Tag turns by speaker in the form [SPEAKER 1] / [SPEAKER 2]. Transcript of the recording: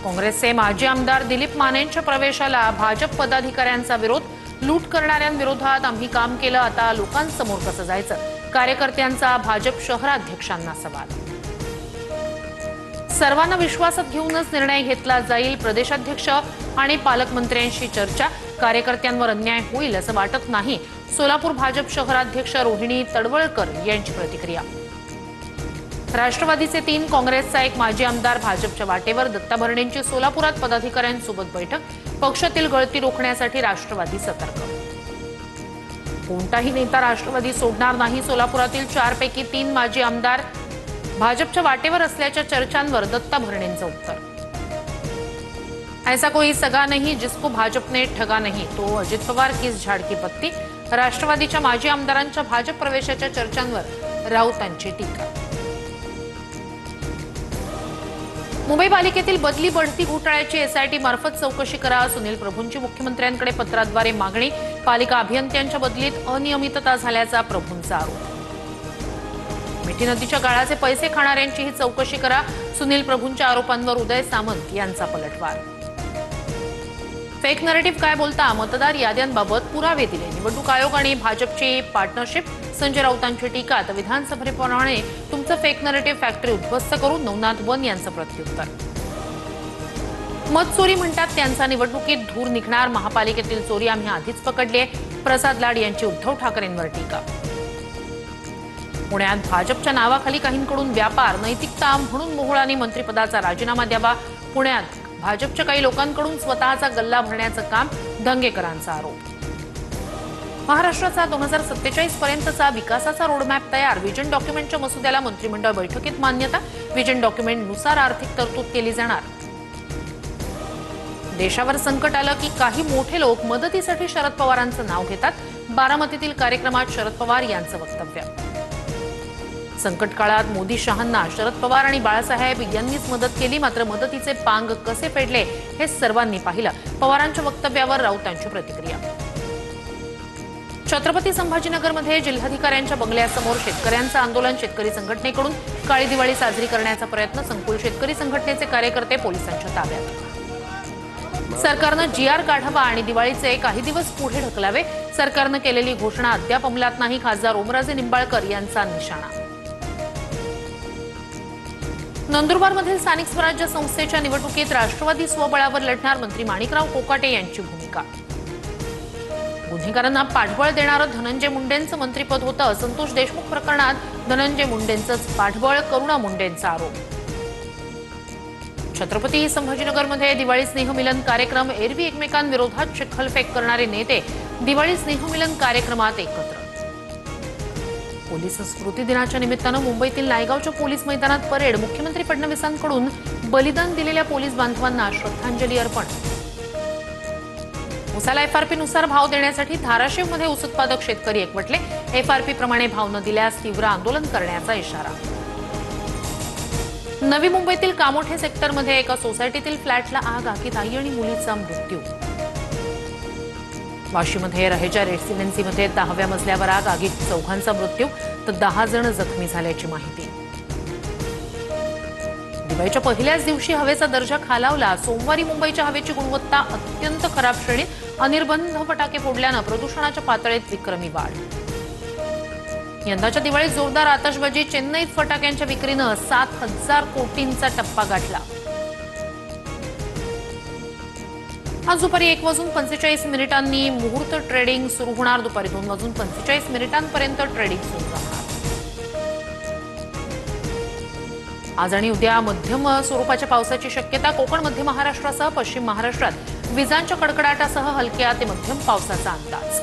[SPEAKER 1] काँग्रेसचे माजी आमदार दिलीप मानेंच्या प्रवेशाला भाजप पदाधिकाऱ्यांचा विरोध। लूट करणाऱ्यांविरोधात आम्ही काम केलं, आता लोकांसमोर कसं जायचं? कार्यकर्त्यांचा भाजप शहराध्यक्षांना सवाल। सर्वांना विश्वासात घेऊनच निर्णय घेतला जाईल। प्रदेशाध्यक्ष आणि पालकमंत्र्यांशी चर्चा। कार्यकर्त्यांवर अन्याय होईल असं वाटत नाही। सोलापूर भाजप शहराध्यक्ष रोहिणी तडवळकर यांची प्रतिक्रिया। राष्ट्रवादीचे 3, काँग्रेसचा 1 माजी आमदार भाजपच्या वाटेवर। दत्ता भरणेंची सोलापुरात पदाधिकाऱ्यांसोबत बैठक। पक्षातील गळती रोखण्यासाठी राष्ट्रवादी सतर्क। कोणताही नेता राष्ट्रवादी सोडणार नाही। सोलापुरातील 4 पैकी 3 माजी आमदार भाजपच्या वाटेवर असल्याच्या चर्चांवर दत्ता भरणेंचं उत्तर। ऐसा कोई सगा नहीं जिसको भाजप ने ठगा नहीं, तो अजित पवार किस झाड की पत्ती। राष्ट्रवादीच्या माजी आमदारांच्या भाजप प्रवेशाच्या चर्चांवर राऊतांची टीका। मुंबई पालिकेतील बदली बढती घोटाळ्याची एसआयटी मार्फत चौकशी करा। सुनील प्रभूंची मुख्यमंत्र्यांकडे पत्राद्वारे मागणी। पालिका अभियंत्यांच्या बदलीत अनियमितता झाल्याचा प्रभूंचा आरोप। मिठी नदीच्या गाळाचे पैसे खाणाऱ्यांची ही चौकशी करा। सुनील प्रभूंच्या आरोपांवर उदय सामंत यांचा पलटवार। फेक नरेटिव्ह काय बोलता? मतदार याद्यांबाबत पुरावे दिले। निवडणूक आयोग आणि भाजपची पार्टनरशिप। संजय राऊतांची टीका। तर विधानसभेप्रमाणे तुमचं फेक नरेटिव्ह फॅक्टरी उद्ध्वस्त करू, नवनाथ वन यांचं प्रत्युत्तर। मत चोरी म्हणतात त्यांचा निवडणुकीत धूर निघणार। महापालिकेतील चोरी आम्ही आधीच पकडली आहे। प्रसाद लाड यांची उद्धव ठाकरेंवर टीका। पुण्यात भाजपच्या नावाखाली काहींकडून व्यापार। नैतिकता म्हणून मोहोळांनी मंत्रिपदाचा राजीनामा द्यावा। पुण्यात भाजपच्या काही लोकांकडून स्वतःचा गल्ला भरण्याचं काम। धंगेकरांचा आरोप। महाराष्ट्राचा 2047 पर्यंतचा विकासाचा रोडमॅप तयार। व्हिजन डॉक्युमेंटच्या मसुद्याला मंत्रिमंडळ बैठकीत मान्यता। व्हिजन डॉक्युमेंटनुसार आर्थिक तरतूद केली जाणार। देशावर संकट आलं की काही मोठे लोक मदतीसाठी शरद पवारांचं नाव घेतात। बारामतीतील कार्यक्रमात शरद पवार यांचं वक्तव्य। संकट काळात मोदी शहांना शरद पवार आणि बाळासाहेब यांनीच मदत केली, मात्र मदतीचे पांग कसे फेडले हे सर्वांनी पाहिलं। पवारांच्या वक्तव्यावर राऊतांची प्रतिक्रिया। छत्रपती संभाजीनगरमध्ये जिल्हाधिकाऱ्यांच्या बंगल्यासमोर शेतकऱ्यांचं आंदोलन। शेतकरी संघटनेकडून काळी दिवाळी साजरी करण्याचा प्रयत्न। संकुल शेतकरी संघटनेचे कार्यकर्ते पोलिसांच्या ताब्यात। सरकारनं जीआर काढावा आणि दिवाळीचे काही दिवस पुढे ढकलावे। सरकारनं केलेली घोषणा अद्याप अंमलात नाही। खासदार ओमराजे निंबाळकर यांचा निशाणा। नंदुरबारमधील स्थानिक स्वराज्य संस्थेच्या निवडणुकीत राष्ट्रवादी स्वबळावर लढणार। मंत्री माणिकराव कोकाटे यांची भूमिका। गुन्हेगारांना पाठबळ देणारं धनंजय मुंडेंचं मंत्रिपद होतं। संतोष देशमुख प्रकरणात धनंजय मुंडेंचंच पाठबळ। करुणा मुंडेंचा आरोप। छत्रपती संभाजीनगरमध्ये दिवाळी स्नेहमिलन कार्यक्रम। एरवी एकमेकांविरोधात चिखलफेक करणारे नेते दिवाळी स्नेहमिलन कार्यक्रमात एकत्र। पोलीस स्मृती दिनाच्या निमित्तानं मुंबईतील नायगावच्या पोलीस मैदानात परेड। मुख्यमंत्री फडणवीसांकडून बलिदान दिलेल्या पोलीस बांधवांना श्रद्धांजली अर्पण। ऊसाला एफआरपीनुसार भाव देण्यासाठी धाराशिवमध्ये ऊस उत्पादक शेतकरी एकवटले। एफआरपी प्रमाणे भाव न दिल्यास तीव्र आंदोलन करण्याचा इशारा। नवी मुंबईतील कामोठे सेक्टरमध्ये एका सोसायटीतील फ्लॅटला आग। आगीत आई आणि मुलीचा मृत्यू। वाशीमध्ये रहेजा रेसिडेन्सीमध्ये 10व्या मजल्यावर आग। आगीत 4घांचा मृत्यू तर 10 जण जखमी झाल्याची माहिती। दिवाळीच्या पहिल्याच दिवशी हवेचा दर्जा खालावला। सोमवारी मुंबईच्या हवेची गुणवत्ता अत्यंत खराब श्रेणीत। अनिर्बंध फटाके फोडल्यानं प्रदूषणाच्या पातळीत विक्रमी वाढ। यंदाच्या दिवाळीत जोरदार आतषबाजी। चेन्नईत फटाक्यांच्या विक्रीनं 7,000 कोटींचा टप्पा गाठला। आज दुपारी 1:45 मुहूर्त ट्रेडिंग सुरू होणार। दुपारी 2:45 ट्रेडिंग सुरू राहणार। आज आणि उद्या मध्यम स्वरूपाच्या पावसाची शक्यता। कोकण, मध्य महाराष्ट्रासह पश्चिम महाराष्ट्रात विजांच्या कडकडाटासह हलक्या ते मध्यम पावसाचा अंदाज।